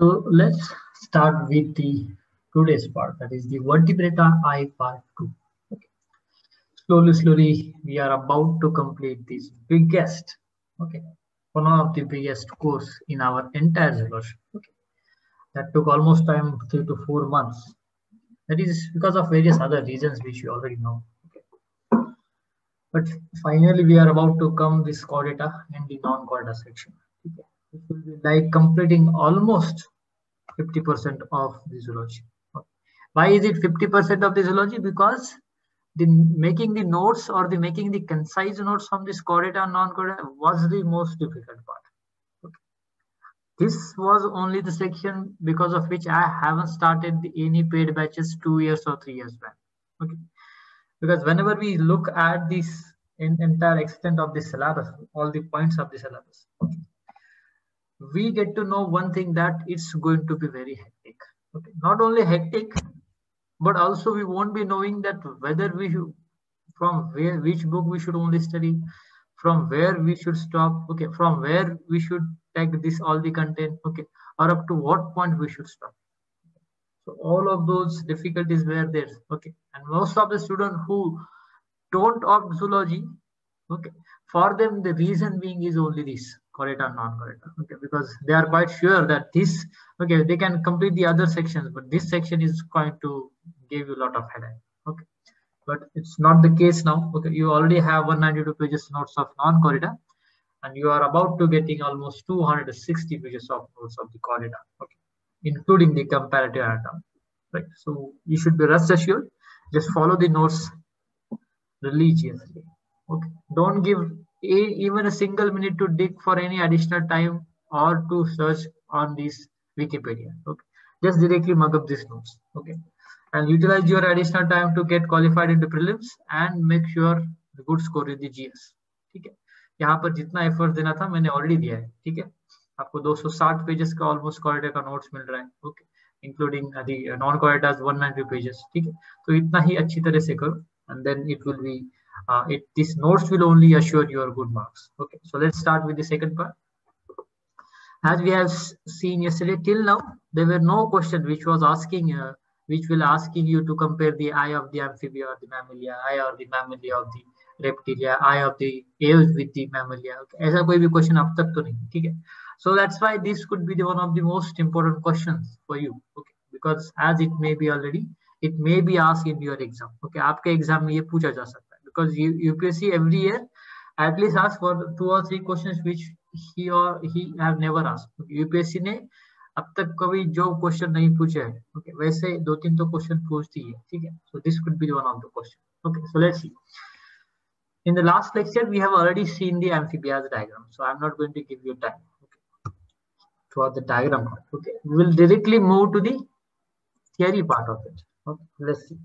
So let's start with the today's part, that is the vertebrata eye part 2. Okay. Slowly, we are about to complete this biggest, okay, one of the biggest course in our entire zoology. Okay. That took almost time 3 to 4 months. That is because of various other reasons which you already know. Okay. But finally, we are about to come this chordata and the non-chordata section. Okay. It will be like completing almost 50% of the zoology. Okay. Why is it 50% of the zoology? Because the making the notes or the making the concise notes from this chordata and non-chordata was the most difficult part. Okay. This was only the section because of which I haven't started any paid batches 2 years or 3 years back. Okay. Because whenever we look at this entire extent of the syllabus, all the points of the syllabus, okay, we get to know one thing, that it's going to be very hectic. Okay. Not only hectic, but also we won't be knowing that whether we should, from where, which book we should only study, from where we should stop, okay, from where we should take this all the content, okay, or up to what point we should stop. So all of those difficulties were there, okay, and most of the students who don't opt zoology, okay, for them the reason being is only this chordata non-chordata, okay, because they are quite sure that this, okay, they can complete the other sections, but this section is going to give you a lot of headache, okay. But it's not the case now, okay. You already have 192 pages notes of non-chordata, and you are about to getting almost 260 pages of notes of the chordata, okay, including the comparative anatomy, right? So you should be rest assured, just follow the notes religiously. Okay. Don't give even a single minute to dig for any additional time or to search on this Wikipedia. Okay. Just directly mug up these notes. Okay. And utilize your additional time to get qualified into prelims and make sure the good score in the GS. ठीक है. यहाँ पर जितना effort देना था मैंने already दिया है. ठीक है. आपको 260 पेजेस का ऑलमोस्ट क्वालिटी का नोट्स मिल रहा है. ओके. इंक्लूडिंग नॉन क्वालिटाज 190 पेजेस. ठीक है. तो इतना ही अच्छी तरह से करो, and then it will be these notes will only assure your good marks. Okay, so let's start with the second part. As we have seen yesterday, till now there were no question which was asking which will asking you to compare the eye of the amphibia or the mammalia, eye or the mammalia of the reptilia, eye of the aves with the mammalia. Okay, ऐसा कोई भी question अब तक तो नहीं, ठीक है? So that's why this could be the one of the most important questions for you. Okay, because as it may be already, it may be asked in your exam. Okay, आपके exam में ये पूछा जा सकता है, because UPSC every year at least ask for 2 or 3 questions which he have never asked. UPSC ने अब तक कभी जो क्वेश्चन नहीं पूछे हैं, okay, वैसे 2-3 तो क्वेश्चन पूछती है, ठीक है? So this could be one of the question. Okay, so let's see. In the last lecture we have already seen the amphibians diagram, so I'm not going to give you time, okay, for the diagram part. Okay, we will directly move to the theory part of it. Okay, let's see.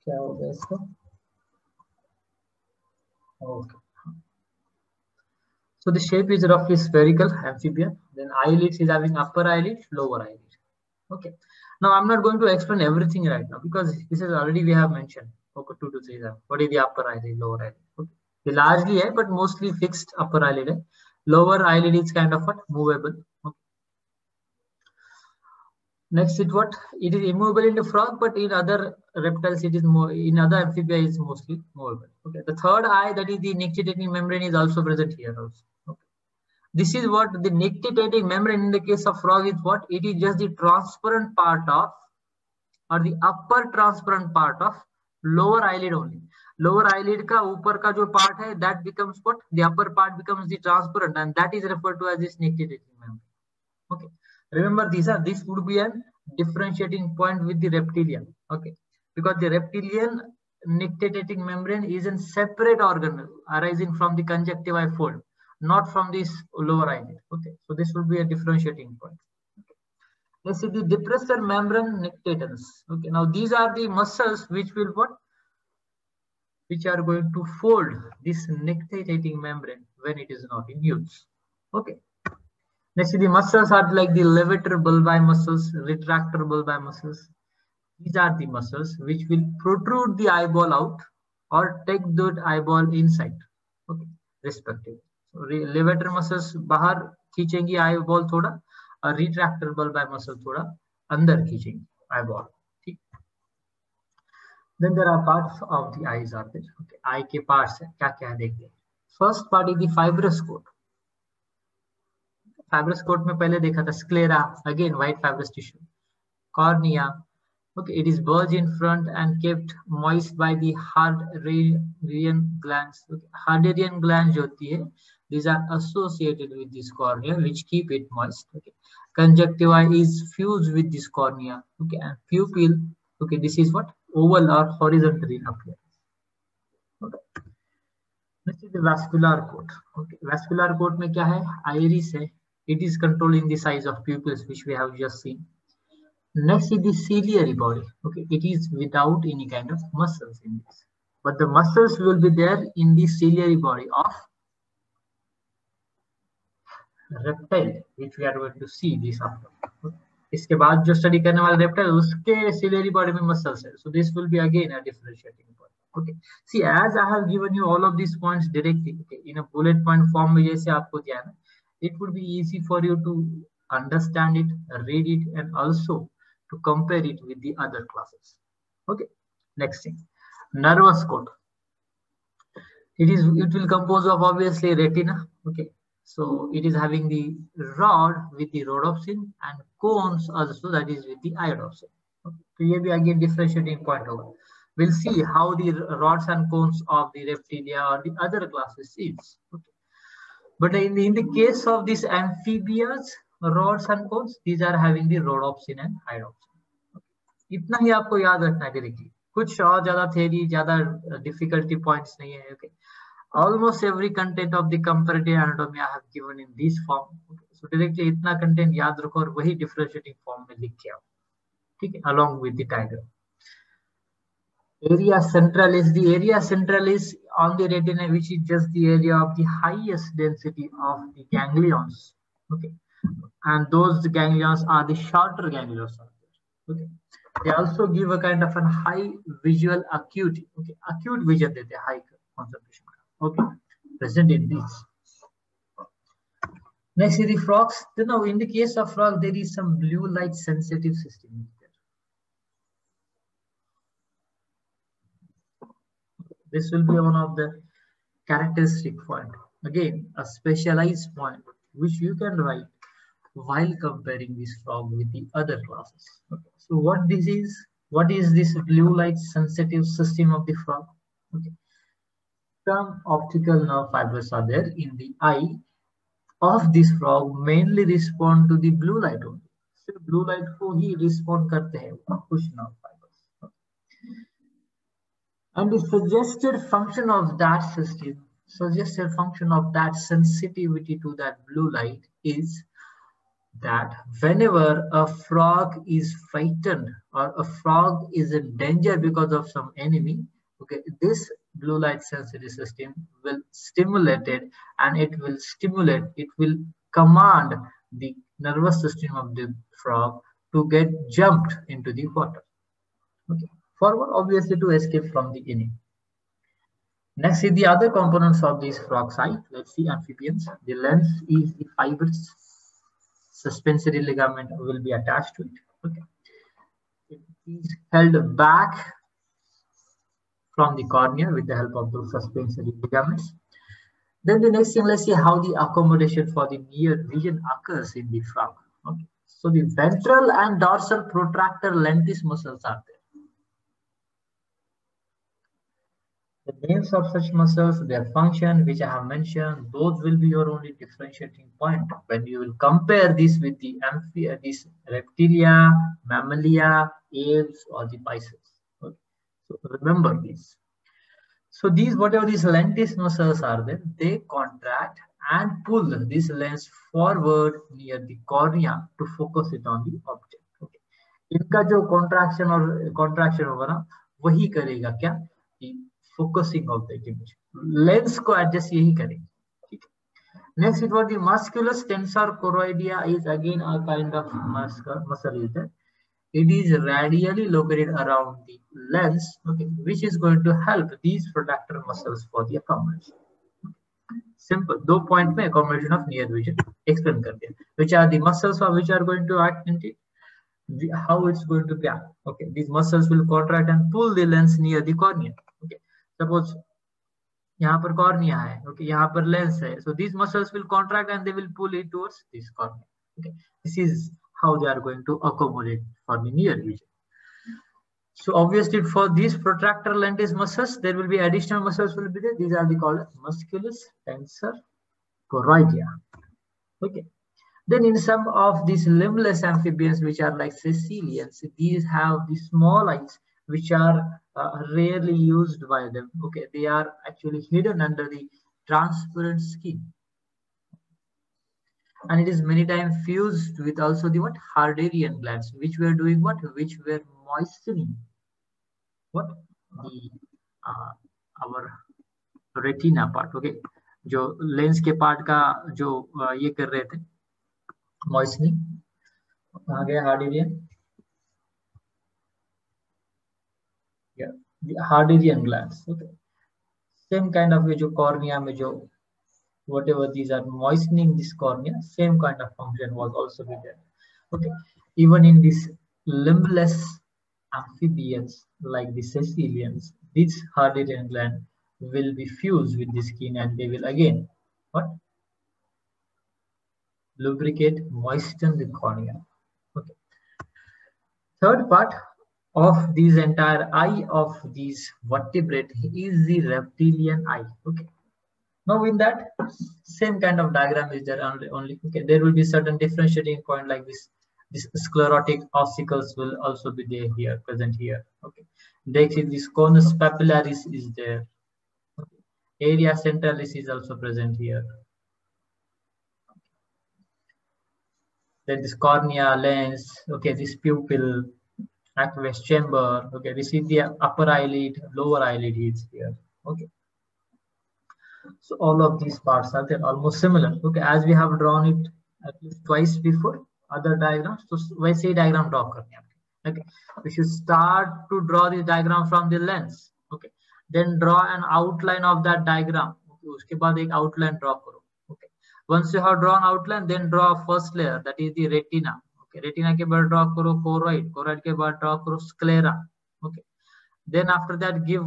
क्या हो गया इसको? Okay. So the shape is roughly spherical, amphibian. Then eyelids is having upper eyelid, lower eyelid. Okay. Now I'm not going to explain everything right now because this is already we have mentioned. Okay, 2 to 3. What is the upper eyelid, lower eyelid? Okay. The largely है, but mostly fixed upper eyelid है. Lower eyelid is kind of what movable. Okay. Next is what? It is immovable in the frog, but in other reptiles it is more. In other amphibia is mostly movable. Okay. The third eye, that is the nictitating membrane, is also present here also. Okay. This is what the nictitating membrane in the case of frog is what? It is just the transparent part of, or the upper transparent part of lower eyelid only. Lower eyelid का ऊपर का जो part है, that becomes what? The upper part becomes the transparent, and that is referred to as this nictitating membrane. Okay. Remember this would be a differentiating point with the reptilian. Okay. Because the reptilian nictitating membrane is a separate organ arising from the conjunctival fold, not from this lower eyelid. Okay, so this will be a differentiating point. Okay. Let's see the depressor membrane nictatans. Okay, now these are the muscles which will what? Which are going to fold this nictitating membrane when it is not in use. Okay. Let's see the muscles are like the levator bulbi muscles, retractor bulbi muscles. These are the muscles which will protrude the eyeball out or take the eyeball inside. Okay, respectively. So levator muscles बाहर खींचेंगी eye ball थोड़ा, और retractable bye muscle थोड़ा अंदर खींचेंगे eye ball, ठीक। Then there are parts of the eyes are there, okay, eye के parts है, क्या क्या है देखते हैं। First part is the fibrous coat. Fibrous coat में पहले देखा था sclera, again white fibrous tissue, cornea, okay, it is bulged in front and kept moist by the Harderian glands. Okay, Harderian glands जो होती है, these are associated with this cornea which keep it moist. Okay, conjunctiva is fused with this cornea. Okay, and pupil, okay, this is what, oval or horizontal in appearance. Okay, next is the vascular coat. Okay, vascular coat में क्या है, iris है, it is controlling the size of pupils which we have just seen. Next is the ciliary body. Okay, it is without any kind of muscles in this, but the muscles will be there in the ciliary body of reptile, which we are going to see this after. इसके बाद जो study करने वाले reptile उसके ciliary body में muscles है, so this will be again a differentiating point. Okay, see, as I have given you all of these points directly, okay, in a bullet point form में जैसे आपको दिया है, it would be easy for you to understand it, read it, and also to compare it with the other classes. Okay, next thing, nervous coat. It will compose of obviously retina. Okay, so it is having the rod with the rhodopsin and cones also, that is with the iodopsin. Okay, so here we again differentiating point over. We'll see how the rods and cones of the reptilia or the other classes is. Okay, but in the case of these amphibians, rods and cones, these are having the rhodopsin and iodopsin. इतना ही आपको याद रखना है directly, कुछ और ज्यादा theory, ज्यादा difficulty points नहीं है. Okay, almost every content of the comparative anatomy I have given in this form. So directly इतना कंटेंट याद रखो और वही डिफरेंशिएटिंग फॉर्म में लिख के आओ, ठीक है, along with the diagram. Area central is on the retina, which is just the area of the highest density of the ganglions. Okay, and those ganglions are the shorter ganglions. Okay, they also give a kind of a high visual acuity. Okay, acute vision dete high concentration. Okay, present in this. Next is the frogs. Now, in the case of frog, there is some blue light sensitive system. This will be one of the characteristic point. Again, a specialized point which you can write while comparing this frog with the other classes. Okay. So what this is? What is this blue light sensitive system of the frog? Okay. Some optical nerve fibers are there in the eye of this frog, mainly respond to the blue light only. So blue light को ही respond करते हैं कुछ nerve fibers. Okay. And the suggested function of that system, suggested function of that sensitivity to that blue light is that whenever a frog is frightened or a frog is in danger because of some enemy, okay, this blue light sensitive system will stimulate it, and it will command the nervous system of the frog to get jumped into the water. Okay, forward obviously to escape from the enemy. Next is the other components of this frog's eye. Let's see amphibians. The lens is the fibrous suspensory ligament will be attached to it. Okay, it is held back from the cornea with the help of those suspensory ligaments. Then the next thing, let's see how the accommodation for the near vision occurs in the frog. Okay, so the ventral and dorsal protractor lentis muscles are there. The names of such muscles, their function, which I have mentioned, those will be your only differentiating point when you will compare this with the this reptilia, mammalia, aves, or the bison. Okay. So remember this. So these, whatever these lentis muscles are there, they contract and pull this lens forward near the cornea to focus it on the object. Okay. इनका जो contraction होगा ना, वही करेगा क्या? Focusing of the image. Lens को adjust यही करेंगे. Next is what the musculus tensor choroidea is again a kind of muscle is there. It is radially located around the lens, okay, which is going to help these protractor muscles for the accommodation. Simple 2 point में accommodation of near vision explain कर दिया. Which are the muscles which are going to act in it? How it's going to be act? Okay, these muscles will contract and pull the lens near the cornea. Okay, suppose यहाँ पर cornea है, okay, यहाँ पर lens है, so these muscles will contract and they will pull it towards this cornea. Okay, this is how they are going to accommodate for the near vision. So obviously for these protractor lentis muscles, there will be additional muscles will be there. These are the called musculus tensor choroidea. Okay. Then in some of these limbless amphibians, which are like caecilians, these have the small eyes, which are rarely used by them. Okay, they are actually hidden under the transparent skin, and it is many times fused with also the what Harderian glands, which were doing what, which were moistening what the our retina part. Okay, जो lens के part का जो ये कर रहे थे moistening. कहाँ गया Harderian? Yeah, the Harderian glands. Okay, same kind of way जो cornea में जो whatever these are moistening this cornea, same kind of function was also be there. Okay, even in this limbless amphibians like the caecilians, this Harderian gland will be fused with the skin and they will again what lubricate, moisten the cornea. Okay. Third part of this entire eye of these vertebrate is the reptilian eye. Okay. Now in that same kind of diagram is there only okay, there will be certain differentiating point like this. This sclerotic ossicles will also be there here, present here. Okay. This conus papillaris is there. Okay. Area centralis is also present here. Then this cornea, lens, okay, this pupil, aqueous chamber, okay, this is the upper eyelid, lower eyelid is here. Okay. So all of these parts are there, almost similar. Okay, as we have drawn it at least twice before other diagrams. So वैसे ही diagram draw करने हैं. Okay, we should start to draw this diagram from the lens. Okay, then draw an outline of that diagram. Okay, उसके बाद एक outline draw करो. Okay, once you have drawn outline, then draw first layer, that is the retina. Okay, retina के बाद draw करो choroid, choroid के बाद draw करो sclera. Okay, then after that give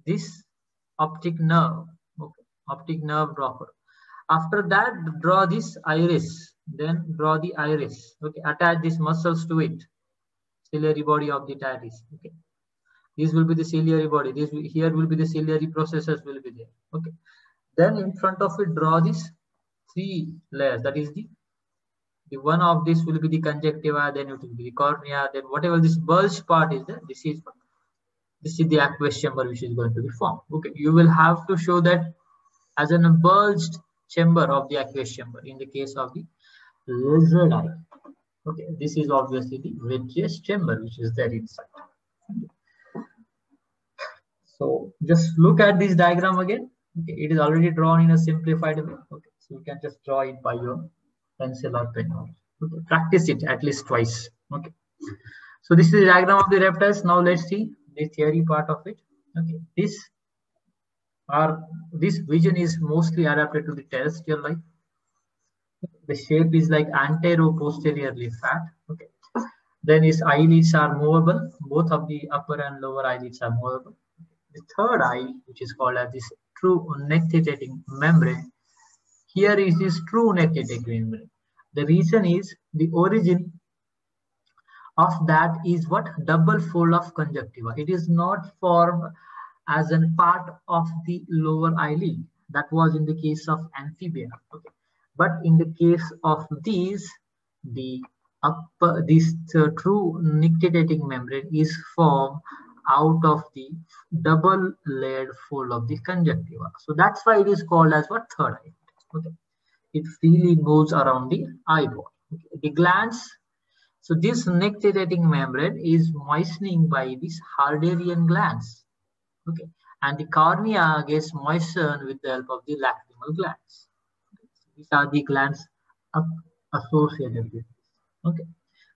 this optic nerve. Okay, optic nerve draw करो. After that draw this iris, then draw the iris. Okay, attach these muscles to it, ciliary body of the iris. Okay, this will be the ciliary body, this here will be the ciliary processes will be there. Okay, then in front of it draw these 3 layers, that is the one of this will be the conjunctiva, then it will be the cornea, then whatever this bulge part is there, this is the aqueous chamber which is going to be formed. Okay, you will have to show that as a bulged chamber of the aqueous chamber in the case of the lizard eye. Okay, this is obviously the vitreous chamber which is there inside. So just look at this diagram again. Okay, it is already drawn in a simplified way. Okay, so you can just draw it by your pencil or pen. Okay, practice it at least twice. Okay, so this is the diagram of the reptiles. Now let's see the theory part of it. Okay, this vision is mostly adapted to the terrestrial life. The shape is like antero-posteriorly fat. Okay, then his eyelids are movable. Both of the upper and lower eyelids are movable. The third eye, which is called as this true nectitating membrane, here is this true nectitating membrane. The reason is the origin of that is what? Double fold of conjunctiva. It is not formed as a part of the lower eyelid. That was in the case of amphibia. Okay, but in the case of these, this true nictitating membrane is formed out of the double layered fold of the conjunctiva. So that's why it is called as what? Third eye. Okay, it freely moves around the eyeball. Okay. The glands. So this nictitating membrane is moistening by these Harderian glands. Okay, and the cornea gets moistened with the help of the lacrimal glands. Okay. So these are the glands associated with this. Okay,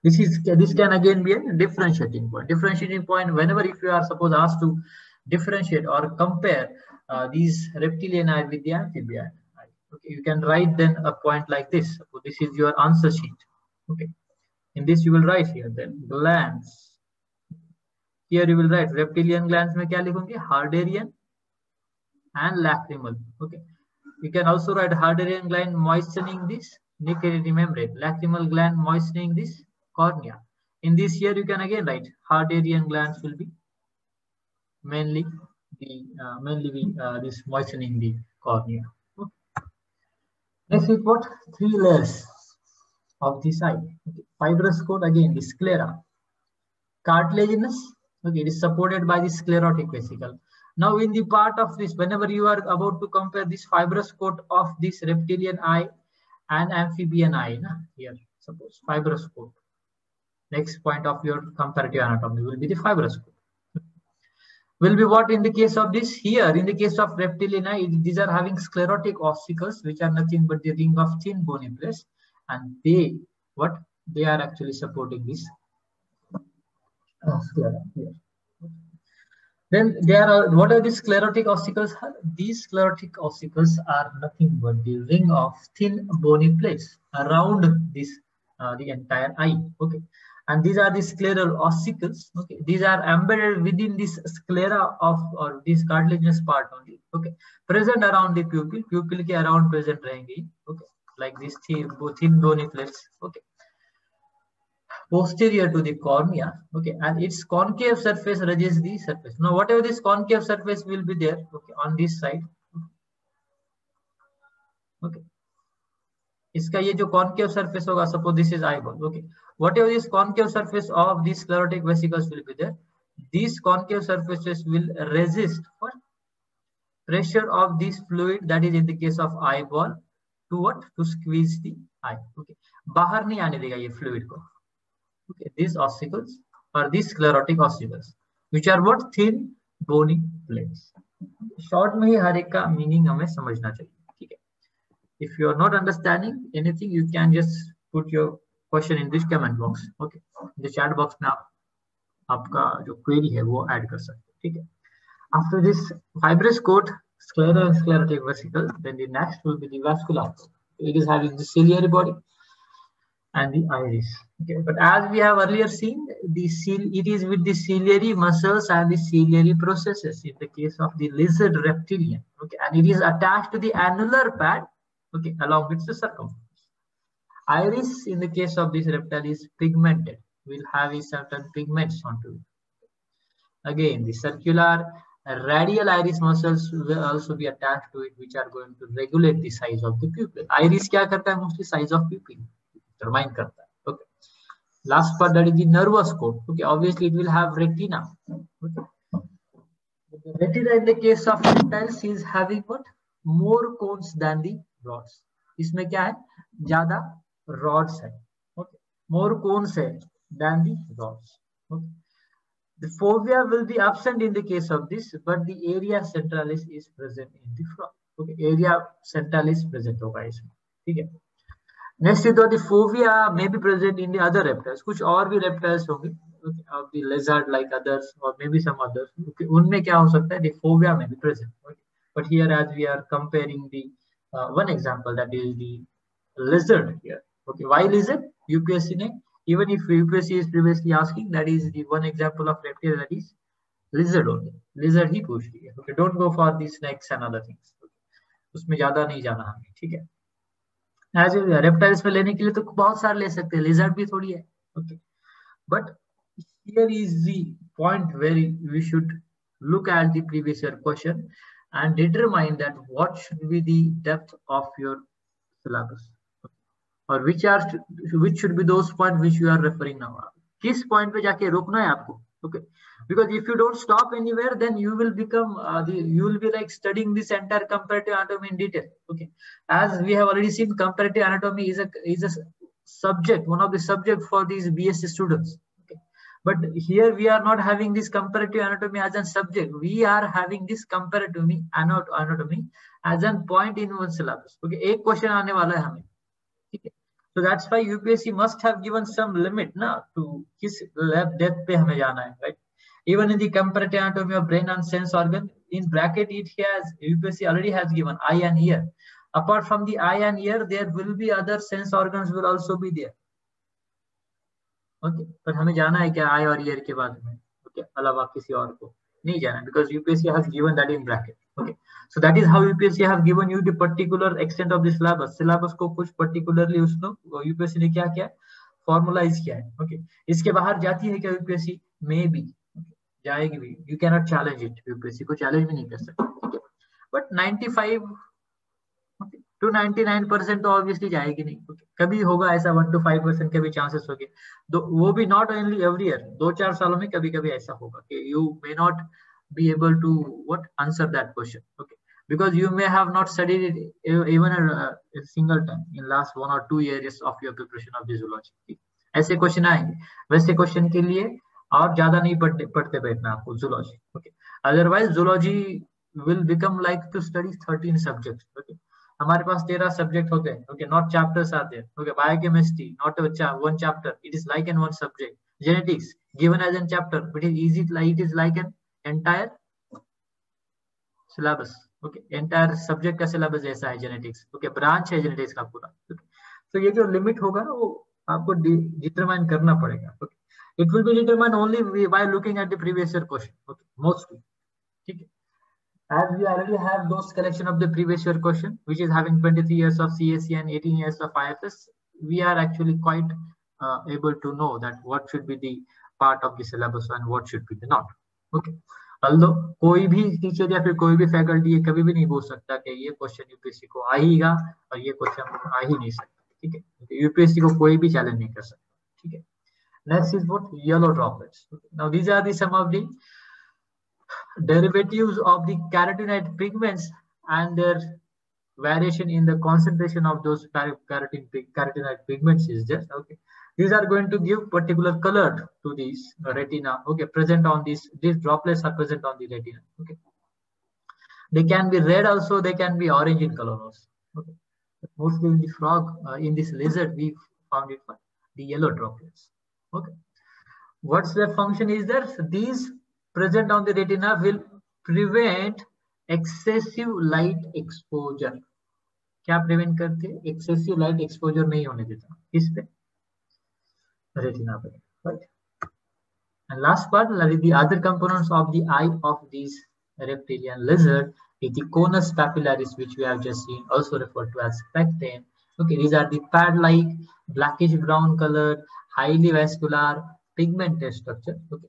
this can again be a differentiating point. Differentiating point whenever if you are suppose asked to differentiate or compare these reptilian eye with the amphibian eye. Okay, you can write then a point like this. So this is your answer sheet. Okay, in this you will write here then glands. Here you will write reptilian glands में क्या लिखोगे? Harderian and lacrimal. Okay, you can also write Harderian gland moistening this nictitating membrane, lacrimal gland moistening this cornea. In this here you can again write Harderian glands will be mainly this moistening the cornea. Okay. Next is what? 3 layers of this eye. Okay. Fibrous coat, again the sclera. Cartilaginous. Okay, it is supported by the sclerotic vesicle. Now in the part of this, whenever you are about to compare this fibrous coat of this reptilian eye and amphibian eye, here suppose fibrous coat. Next point of your comparative anatomy will be the fibrous coat. Will be what in the case of this? Here in the case of reptilian eye, these are having sclerotic ossicles, which are nothing but the ring of thin bony plates, and they are actually supporting this sclera here. Then there are, what are these sclerotic ossicles? These sclerotic ossicles are nothing but the ring of thin bony plates around this the entire eye. Okay, and these are the scleral ossicles. Okay, these are embedded within this sclera of or this cartilaginous part only. Okay, present around the pupil. Pupil के around present रहेंगे. Okay, like this thin bony plates. Okay. Posterior to the cornea, okay, and its concave surface raises the surface. Now, whatever this concave surface will be there, okay, on this side, okay, इसका ये जो concave surface होगा, suppose this is eyeball, okay, whatever this concave surface of these sclerotic vesicles will be there, these concave surfaces will resist for pressure of this fluid, that is in the case of eyeball, to what? To squeeze the eye. Okay, बाहर नहीं आने देगा ये fluid को. Okay, these ossicles are these sclerotic ossicles, which are what? Thin bony plates. Short में ही हर एक का meaning हमें समझना चाहिए. ठीक है. If you are not understanding anything, you can just put your question in this comment box. Okay, in the chat box में आप आपका जो query है वो add कर सकते हैं. ठीक है. After this fibrous coat, sclera and sclerotic vesicle, then the next will be the vascular. It is having the ciliary body and the iris. Okay, but as we have earlier seen, it is with the ciliary muscles and the ciliary processes in the case of the lizard reptilian. Okay, and it is attached to the annular pad. Okay, along with the circumference. Iris in the case of this reptile is pigmented. Will have a certain pigments onto it. Again, the circular radial iris muscles will also be attached to it, which are going to regulate the size of the pupil. Iris क्या करता है? Mostly size of pupil determine करता है. Okay. Last part, that is the nervous coat. Okay, obviously it will have retina. Okay. The retina in the case of reptiles is having what? More cones than the rods. इसमें क्या है? ज़्यादा rods है. Okay. More cones है than the rods. Okay. The fovea will be absent in the case of this, but the area centralis is present in the frog. Okay, area centralis present होगा इसमें. ठीक है. Next is the fovea may be present in the other reptiles. कुछ और भी reptiles होंगे, okay, of the lizard like others or maybe some others. Okay, उनमें क्या हो सकता है? The fovea may be present. Okay. But here, as we are comparing the one example, that is the lizard here. Okay, why lizard? UPSC ने, even if UPSC is previously asking, that is the one example of reptile, that is lizard only. Lizard ही पूछ रही है. Okay, don't go for the snakes and other things. Okay. उसमें ज़्यादा नहीं जाना हमें. ठीक है. As reptiles में लेने के लिए तो बहुत सारे ले सकते हैं. Lizard भी थोड़ी है. Okay. But here is the point where we should look at the previous year question and determine that what should be the depth of your syllabus, or which should be those points which you are referring now. किस point पे जाके रोकना है आपको? Okay, because if you don't stop anywhere, then you will become you will be like studying this entire comparative anatomy in detail. Okay, as we have already seen, comparative anatomy is a subject, one of the subject for these BSc students. Okay, but here we are not having this comparative anatomy as a subject. We are having this comparative anatomy as a point in one syllabus. Okay, एक question आने वाला है हमें. Okay. So that's why UPSC must have given some limit ना to किस depth पे हमें जाना है, right? Even in the comparative anatomy of brain and sense organ, in bracket it has UPSC already has given eye and ear. Apart from the eye and ear, there will be other sense organs will also be there. Okay, पर हमें जाना है क्या eye और ear के बाद में? Okay, अलावा किसी और को नहीं जाना because UPSC has given that in bracket. Okay, so that is how UPSC have given you the particular extent of the syllabus. Syllabus को कुछ particularly उसको UPSC ने क्या किया? Formalize किया है. Okay, इसके बाहर जाती है क्या UPSC? Maybe. जाएगी भी. You cannot challenge it. UPSC को challenge भी नहीं कर सकते. Okay, but 95 to 99% तो ऑब्वियसली जाएगी नहीं. Okay. कभी होगा ऐसा 1 to 5% के भी चांसेस होंगे. वो भी नॉट ओनली एवरी ईयर, 2-4 सालों में कभी कभी ऐसा होगा कि you may not be able to answer that question. Okay, because you may have not studied it even a single time in last 1 or 2 years of your preparation of the zoology. ऐसे question आएंगे. वैसे question के लिए और ज्यादा नहीं पढ़ते बैठना आपको zoology. Okay, otherwise zoology will become like to study 13 subjects. Okay, हमारे पास 13 सब्जेक्ट होते हैं. Okay, not chapters are there. Okay, biochemistry not one chapter, it is like in one subject. Genetics given as a chapter, but it is like an entire syllabus. Okay, entire subject का syllabus ऐसा है genetics. Okay, branch है genetics का पूरा. Okay, so ये जो limit होगा ना वो आपको determine करना पड़ेगा. Okay, it will be determined only by looking at the previous year question. Okay, mostly. ठीक है. As we already have those collection of the previous year question, which is having 23 years of CSE and 18 years of IFS, we are actually quite able to know that what should be the part of the syllabus and what should be the not. Okay. Although कोई भी teacher या फिर कोई भी faculty ये कभी भी नहीं बोल सकता कि ये क्वेश्चन यूपीएससी को आएगा और ये क्वेश्चन आ ही नहीं सकता. ठीक है, यूपीएससी को कोई भी चैलेंज नहीं कर सकता. ठीक है. Next is what yellow droplets. Now these are the some of the derivatives of the carotenoid pigments and their variation in the concentration of those carotenoid pigments is there. Okay, these are going to give particular color to this retina. Okay, present on these droplets are present on the retina. Okay, they can be red also, they can be orange in color also. Okay, but mostly in the frog, in this lizard we found it for the yellow droplets. Okay, what's their function is there? These present on the retina will prevent excessive light exposure. क्या prevent करते हैं? excessive light exposure नहीं होने देता. किस पे? Retina पे. Right. And last part, the other components of the eye of these reptilian lizard is the conus papillaris, which we have just seen, also referred to as pecten. Okay, these are the pad-like, blackish brown colored, highly vascular, pigmented structure. Okay.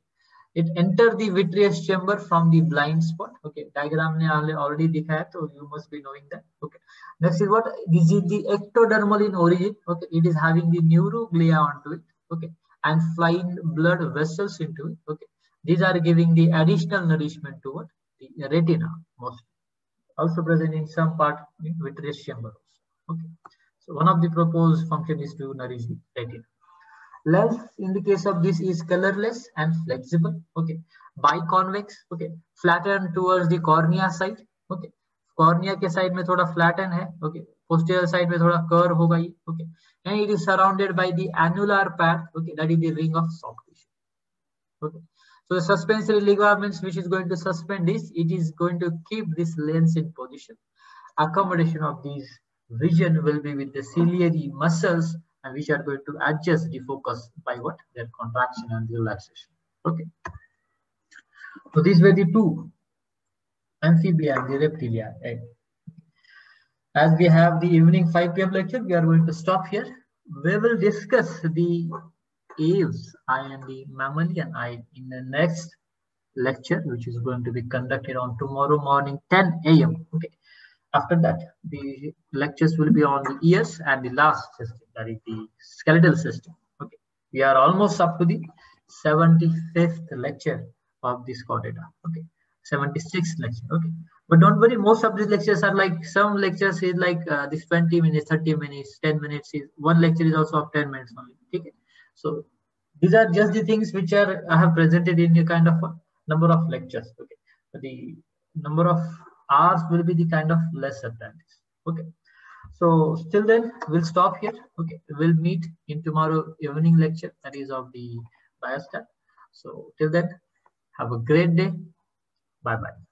It enters the vitreous chamber from the blind spot. Okay, diagram ने already दिखाया, so you must be knowing that. Okay, next is what? This is the ectodermal in origin. Okay, it is having the neuroglia onto it. Okay, and flying blood vessels into it. Okay, these are giving the additional nourishment to what? The retina, mostly. Also present in some part in vitreous chamber. Okay, so one of the proposed function is to nourish the retina. Lens in the case of this is colorless and flexible. Okay, biconvex. Okay, flattened towards the cornea side. Okay, cornea के side में थोड़ा flatten है. Okay, posterior side में थोड़ा curve होगा ये. Okay, and it is surrounded by the annular pad. Okay, that is the ring of soft tissue. Okay, so the suspensory ligaments which is going to suspend this, it is going to keep this lens in position. Accommodation of these vision will be with the ciliary muscles, and which are going to adjust the focus by what? Their contraction and relaxation. Okay. So these were the two amphibia and the reptilia. Right? As we have the evening 5 p.m. lecture, we are going to stop here. We will discuss the aves eye and the mammalian eye in the next lecture, which is going to be conducted on tomorrow morning 10 a.m. Okay. After that, the lectures will be on the ears and the last system, that is the skeletal system. Okay, we are almost up to the 75th lecture of this chordata. Okay, 76th lecture. Okay, but don't worry, most of these lectures are like, some lectures is like this 20 minutes, 30 minutes, 10 minutes. One lecture is also of 10 minutes only. Okay, so these are just the things which are I have presented in a kind of a number of lectures. Okay, but the number of hours will be the kind of lesser than this. Okay, so till then we'll stop here. Okay, we'll meet in tomorrow evening lecture, that is of the biostat. So till then, have a great day. Bye bye.